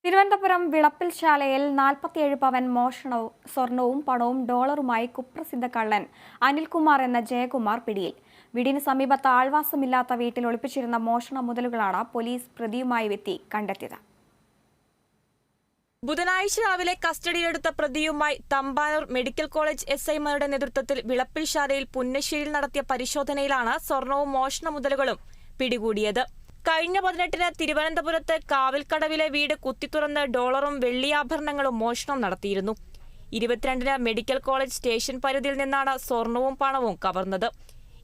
തിരുവനന്തപുരം വിളപ്പിൽശാലയിൽ 47 പവൻ മോഷണവും സ്വർണവും പണവും ഡോളറുമായി കുപ്രസിദ്ധ കള്ളൻ അനിൽകുമാർ എന്ന ജയകുമാർ പിടിയിൽ. വീടിന് സമീപത്ത് ആൾവാസമില്ലാത്ത വീട്ടിൽ ഒളിപ്പിച്ചിരുന്ന മോഷണ മുതലുകളാണ് പോലീസ് പ്രതിയുമായി എത്തി കണ്ടെത്തിയത്. ബുധനാഴ്ച രാവിലെ കസ്റ്റഡിയിലെടുത്ത പ്രതിയുമായി തമ്പാനൂർ മെഡിക്കൽ കോളേജ് എസ്ഐമാരുടെ നേതൃത്വത്തിൽ വിളപ്പിൽശാലയിൽ പുന്നശ്ശേരിയിൽ നടത്തിയ പരിശോധനയിലാണ് സ്വർണവും മോഷണ മുതലുകളും പിടികൂടിയത്. കഴിഞ്ഞ 18-ന് തിരുവനന്തപുരത്ത് കാവിൽക്കടവിലെ വീട് കുത്തിത്തുറന്ന് ഡോളറും വെള്ളിയാഭരണങ്ങളും മോഷണം നടത്തിയിരുന്നു. 22-ന് മെഡിക്കൽ കോളേജ് സ്റ്റേഷൻ പരിധിയിൽ നിന്നാണ് സ്വർണവും പണവും കവർന്നത്.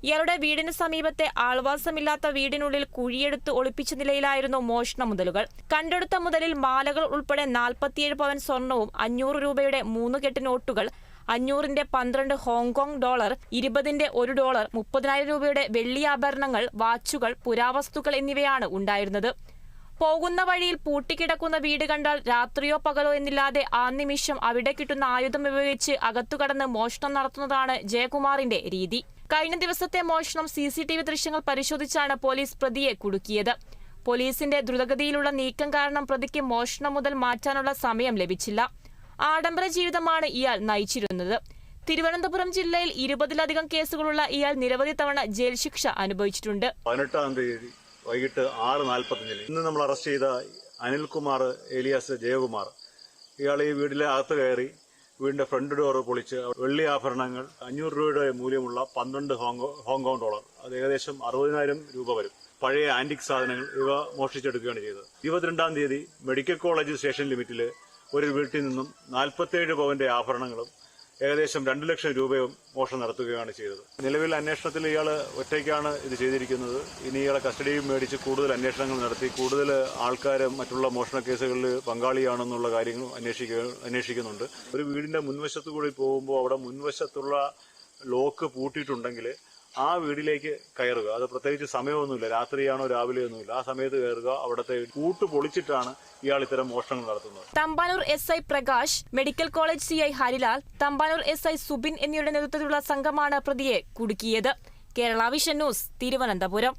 ഇയാളുടെ വീടിന് സമീപത്തെ ആൾവാസമില്ലാത്ത വീടിനുള്ളിൽ കുഴിയെടുത്ത് ഒളിപ്പിച്ച നിലയിലായിരുന്നു മോഷണ മുതലുകൾ. കണ്ടെടുത്ത മുതലിൽ മാലകൾ ഉൾപ്പെടെ 47 പവൻ സ്വർണവും 500 രൂപയുടെ 3 കെട്ട് നോട്ടുകൾ, 500-ന്റെ 12 ഹോങ്കോങ് ഡോളർ, 20-ന്റെ 1 ഡോളർ, 30,000 രൂപയുടെ വെള്ളിയാഭരണങ്ങൾ, വാച്ചുകൾ, പുരാവസ്തുക്കൾ എന്നിവയാണ് ഉണ്ടായിരുന്നത്. പോകുന്ന വഴിയിൽ പൂട്ടിക്കിടക്കുന്ന വീട് കണ്ടാൽ രാത്രിയോ പകലോ എന്നില്ലാതെ ആ നിമിഷം അവിടെ കിട്ടുന്ന ആയുധം ഉപയോഗിച്ച് അകത്തുകടന്ന് മോഷണം നടത്തുന്നതാണ് ജയകുമാറിന്റെ രീതി. കഴിഞ്ഞ ദിവസത്തെ മോഷണം CCTV ദൃശ്യങ്ങൾ പരിശോധിച്ചാണ് പോലീസ് പ്രതിയെ കുടുക്കിയത്. പോലീസിന്റെ ദ്രുതഗതിയിലുള്ള നീക്കം കാരണം പ്രതിക്ക് മോഷണം മുതൽ മാറ്റാനുള്ള സമയം ലഭിച്ചില്ല. ആഡംബര ജീവിതമാണ് ഇയാൾ നയിച്ചിരുന്നത്. തിരുവനന്തപുരം ജില്ലയിൽ 20-ലധികം കേസുകളുള്ള ഇയാൾ നിരവധി തവണ ജയിൽ ശിക്ഷ അനുഭവിച്ചിട്ടുണ്ട്. 18-ാം തീയതി വൈകിട്ട് 6:45 ഇന്ന് നമ്മൾ അറസ്റ്റ് ചെയ്ത അനിൽകുമാർ ഏലിയാസ് ജയകുമാർ, ഇയാൾ ഈ വീട്ടിലെ അകത്ത് കയറി വീടിന്റെ ഫ്രണ്ട് ഡോർ പൊളിച്ച് വെള്ളി ആഭരണങ്ങൾ, 500 രൂപയുടെ മൂല്യമുള്ള 12 ഹോങ്കോങ് ഡോളർ, അത് ഏകദേശം 60,000 രൂപ വരും, പഴയ ആന്റിക് സാധനങ്ങൾ ഇവ മോഷ്ടിച്ചെടുക്കുകയാണ് ചെയ്തത്. 22-ാം തീയതി മെഡിക്കൽ കോളേജ് സ്റ്റേഷൻ ലിമിറ്റിൽ ഒരു വീട്ടിൽ നിന്നും 47 പവന്റെ ആഭരണങ്ങളും ഏകദേശം 2 ലക്ഷം രൂപയും മോഷണം നടത്തുകയാണ് ചെയ്തത്. നിലവിൽ അന്വേഷണത്തിൽ ഇയാൾ ഒറ്റയ്ക്കാണ് ഇത് ചെയ്തിരിക്കുന്നത്. ഇനി ഇയാളെ കസ്റ്റഡിയും മേടിച്ച് കൂടുതൽ അന്വേഷണങ്ങൾ നടത്തി കൂടുതൽ ആൾക്കാരും മറ്റുള്ള മോഷണ കേസുകളിൽ പങ്കാളിയാണെന്നുള്ള കാര്യങ്ങൾ അന്വേഷിക്കുന്നുണ്ട്. ഒരു വീടിന്റെ മുൻവശത്തു കൂടി പോകുമ്പോൾ അവിടെ മുൻവശത്തുള്ള ലോക്ക് പൂട്ടിയിട്ടുണ്ടെങ്കിൽ ആ വീട്ടിലേക്ക് കയറുക. അത് പ്രത്യേകിച്ച് സമയമൊന്നുമില്ല, രാത്രിയാണോ രാവിലെയൊന്നുമില്ല, ആ സമയത്ത് കയറുക. അവിടുത്തെ കൂട്ട് പൊളിച്ചിട്ടാണ് ഇയാൾ ഇത്തരം മോഷണങ്ങൾ നടത്തുന്നത്. Thampanoor SI Prakash, medical college CI Harilal, Thampanoor SI Subin എന്നിവരുടെ നേതൃത്വത്തിലുള്ള സംഘമാണ് പ്രതിയെ കുടുക്കിയത്. Kerala vision news, Thiruvananthapuram.